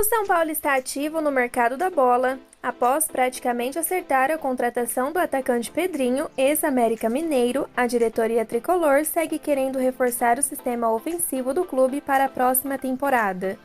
O São Paulo está ativo no mercado da bola. Após praticamente acertar a contratação do atacante Pedrinho, ex-América Mineiro, a diretoria tricolor segue querendo reforçar o sistema ofensivo do clube para a próxima temporada.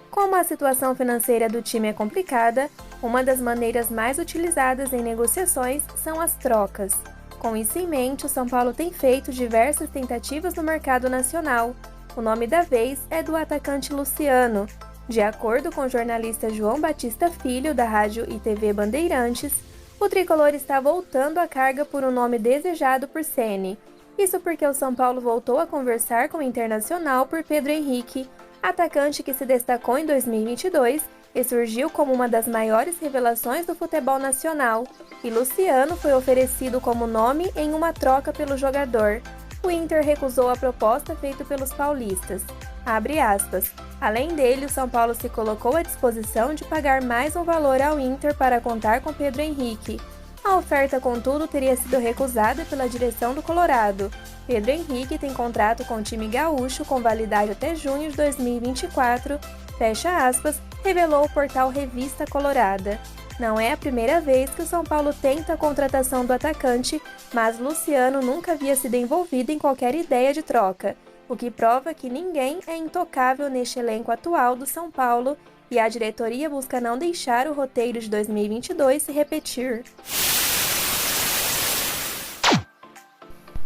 Como a situação financeira do time é complicada, uma das maneiras mais utilizadas em negociações são as trocas. Com isso em mente, o São Paulo tem feito diversas tentativas no mercado nacional. O nome da vez é do atacante Luciano. De acordo com o jornalista João Batista Filho, da Rádio e TV Bandeirantes, o tricolor está voltando à carga por um nome desejado por Ceni. Isso porque o São Paulo voltou a conversar com o Internacional por Pedro Henrique, atacante que se destacou em 2022 e surgiu como uma das maiores revelações do futebol nacional. E Luciano foi oferecido como nome em uma troca pelo jogador. O Inter recusou a proposta feita pelos paulistas. Abre aspas. Além dele, o São Paulo se colocou à disposição de pagar mais um valor ao Inter para contar com Pedro Henrique. A oferta, contudo, teria sido recusada pela direção do Colorado. Pedro Henrique tem contrato com o time gaúcho com validade até junho de 2024, fecha aspas, revelou o portal Revista Colorada. Não é a primeira vez que o São Paulo tenta a contratação do atacante, mas Luciano nunca havia sido envolvido em qualquer ideia de troca, o que prova que ninguém é intocável neste elenco atual do São Paulo e a diretoria busca não deixar o roteiro de 2022 se repetir.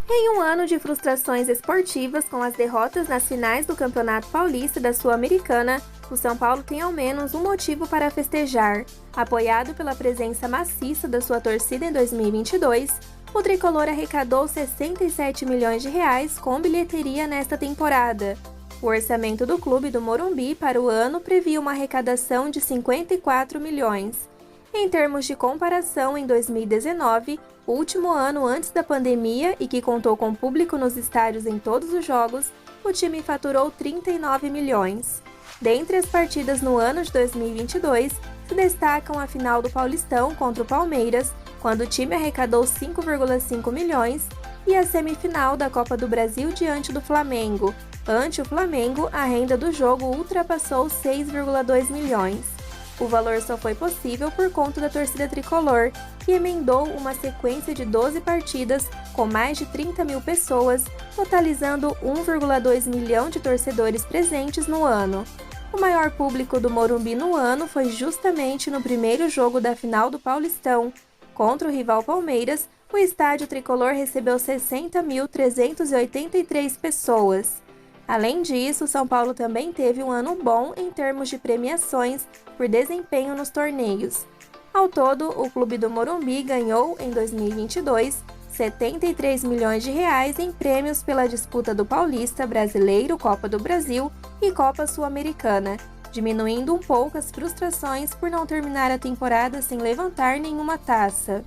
Em um ano de frustrações esportivas com as derrotas nas finais do Campeonato Paulista da Sul-Americana, o São Paulo tem ao menos um motivo para festejar. Apoiado pela presença maciça da sua torcida em 2022, o tricolor arrecadou 67 milhões de reais com bilheteria nesta temporada. O orçamento do clube do Morumbi para o ano previa uma arrecadação de 54 milhões. Em termos de comparação, em 2019, o último ano antes da pandemia e que contou com público nos estádios em todos os jogos, o time faturou 39 milhões. Dentre as partidas no ano de 2022, se destacam a final do Paulistão contra o Palmeiras, quando o time arrecadou 5,5 milhões, e a semifinal da Copa do Brasil diante do Flamengo. Ante o Flamengo, a renda do jogo ultrapassou 6,2 milhões. O valor só foi possível por conta da torcida tricolor, que emendou uma sequência de 12 partidas com mais de 30 mil pessoas, totalizando 1,2 milhão de torcedores presentes no ano. O maior público do Morumbi no ano foi justamente no primeiro jogo da final do Paulistão. Contra o rival Palmeiras, o estádio tricolor recebeu 60.383 pessoas. Além disso, o São Paulo também teve um ano bom em termos de premiações por desempenho nos torneios. Ao todo, o clube do Morumbi ganhou, em 2022, 73 milhões de reais em prêmios pela disputa do Paulista, Brasileiro, Copa do Brasil e Copa Sul-Americana, diminuindo um pouco as frustrações por não terminar a temporada sem levantar nenhuma taça.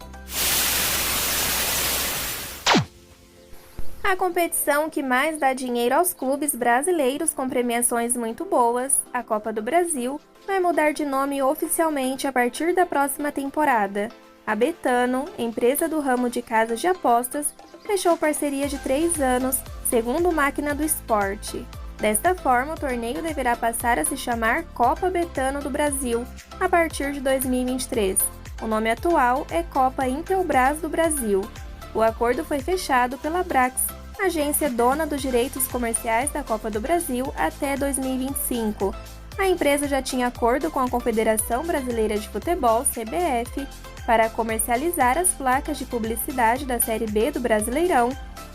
A competição que mais dá dinheiro aos clubes brasileiros com premiações muito boas, a Copa do Brasil, vai mudar de nome oficialmente a partir da próxima temporada. A Betano, empresa do ramo de casas de apostas, fechou parceria de 3 anos, segundo Máquina do Esporte. Desta forma, o torneio deverá passar a se chamar Copa Betano do Brasil, a partir de 2023. O nome atual é Copa Intelbras do Brasil. O acordo foi fechado pela Brax, agência dona dos direitos comerciais da Copa do Brasil, até 2025. A empresa já tinha acordo com a Confederação Brasileira de Futebol, CBF, para comercializar as placas de publicidade da Série B do Brasileirão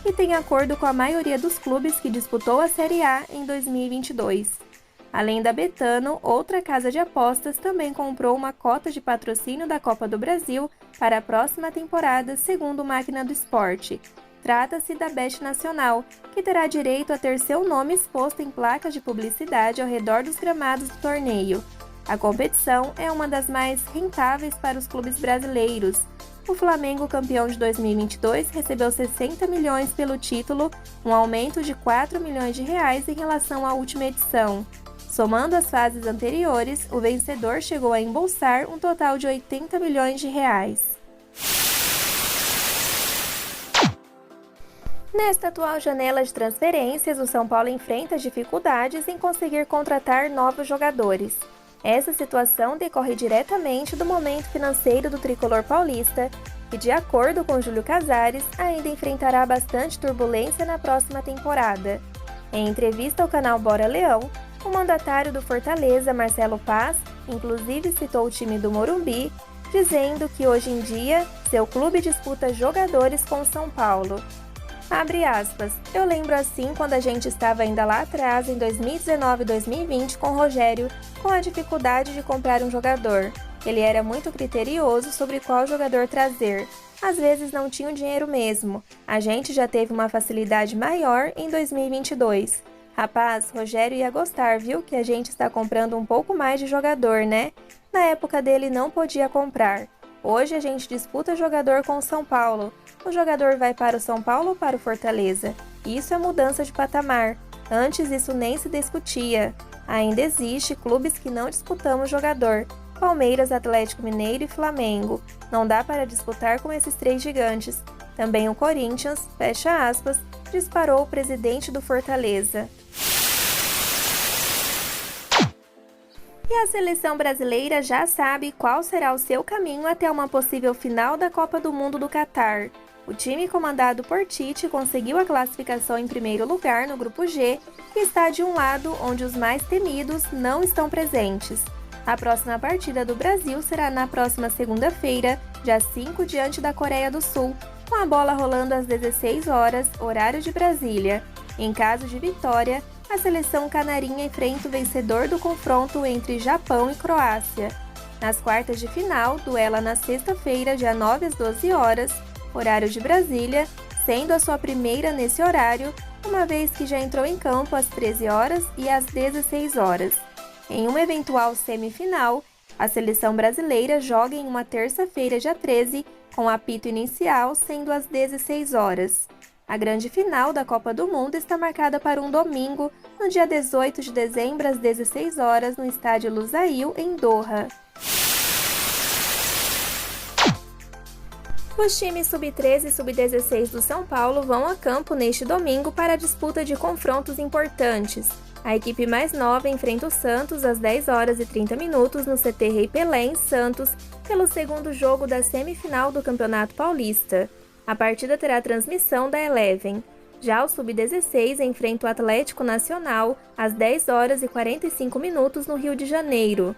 e tem acordo com a maioria dos clubes que disputou a Série A em 2022. Além da Betano, outra casa de apostas também comprou uma cota de patrocínio da Copa do Brasil para a próxima temporada, segundo Máquina do Esporte. Trata-se da Bet Nacional, que terá direito a ter seu nome exposto em placas de publicidade ao redor dos gramados do torneio. A competição é uma das mais rentáveis para os clubes brasileiros. O Flamengo, campeão de 2022, recebeu 60 milhões pelo título, um aumento de 4 milhões de reais em relação à última edição. Somando as fases anteriores, o vencedor chegou a embolsar um total de 80 milhões de reais. Nesta atual janela de transferências, o São Paulo enfrenta dificuldades em conseguir contratar novos jogadores. Essa situação decorre diretamente do momento financeiro do tricolor paulista, que, de acordo com Júlio Casares, ainda enfrentará bastante turbulência na próxima temporada. Em entrevista ao canal Bora Leão, o mandatário do Fortaleza, Marcelo Paz, inclusive citou o time do Morumbi, dizendo que hoje em dia seu clube disputa jogadores com o São Paulo. Abre aspas, eu lembro assim quando a gente estava ainda lá atrás, em 2019 e 2020, com o Rogério, com a dificuldade de comprar um jogador. Ele era muito criterioso sobre qual jogador trazer. Às vezes não tinha o dinheiro mesmo. A gente já teve uma facilidade maior em 2022. Rapaz, Rogério ia gostar, viu, que a gente está comprando um pouco mais de jogador, né? Na época dele não podia comprar. Hoje a gente disputa jogador com o São Paulo. O jogador vai para o São Paulo ou para o Fortaleza? Isso é mudança de patamar. Antes isso nem se discutia. Ainda existe clubes que não disputamos jogador. Palmeiras, Atlético Mineiro e Flamengo. Não dá para disputar com esses três gigantes. Também o Corinthians, fecha aspas, disparou o presidente do Fortaleza. E a seleção brasileira já sabe qual será o seu caminho até uma possível final da Copa do Mundo do Catar. O time comandado por Tite conseguiu a classificação em primeiro lugar no Grupo G e está de um lado onde os mais temidos não estão presentes. A próxima partida do Brasil será na próxima segunda-feira, dia 5, diante da Coreia do Sul, com a bola rolando às 16 horas, horário de Brasília. Em caso de vitória, a seleção canarinha enfrenta o vencedor do confronto entre Japão e Croácia. Nas quartas de final, duela na sexta-feira, dia 9 às 12 horas, horário de Brasília, sendo a sua primeira nesse horário, uma vez que já entrou em campo às 13 horas e às 16 horas. Em uma eventual semifinal, a seleção brasileira joga em uma terça-feira, dia 13, com apito inicial sendo às 16 horas. A grande final da Copa do Mundo está marcada para um domingo, no dia 18 de dezembro, às 16 horas, no estádio Lusail, em Doha. Os times sub-13 e sub-16 do São Paulo vão a campo neste domingo para a disputa de confrontos importantes. A equipe mais nova enfrenta o Santos às 10 horas e 30 minutos no CT Rei Pelé, em Santos, pelo segundo jogo da semifinal do Campeonato Paulista. A partida terá transmissão da Eleven. Já o Sub-16 enfrenta o Atlético Nacional às 10 horas e 45 minutos no Rio de Janeiro.